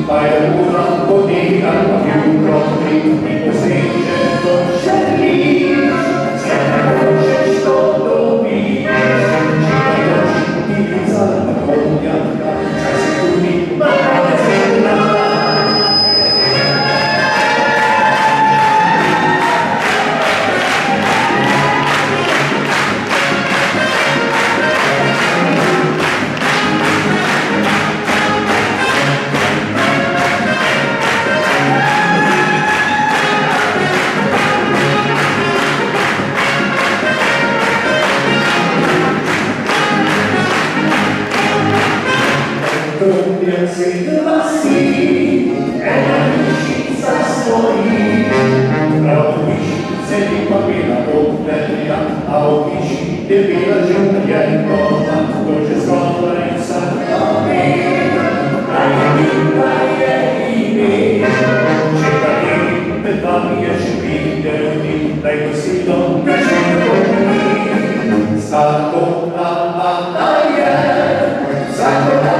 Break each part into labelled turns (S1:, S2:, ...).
S1: paura potica, più propri, i posegge, dolcelli, se ne conosce sto ci vai utilizza la cogna, sicuri, ma non sembra. Sei devassi, è l'amicizia suoi, tra amicizie di bambina pomperia, a amici di villa gente in Roma, dolce scuola in San Domenico, dai e i miei, cittadini, pedali e civili, dai così donne cittadini, stato a battaglia, stato a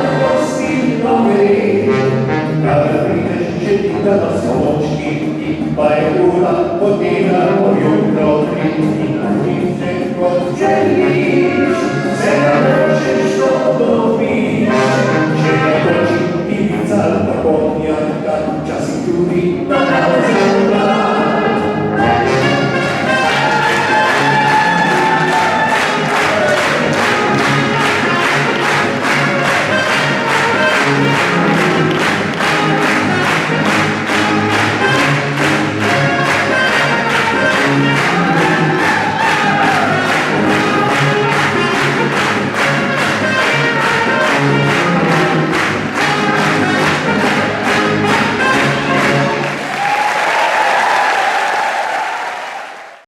S1: dalla soci, paura, poteva, poi un proprio, in amici, congelli,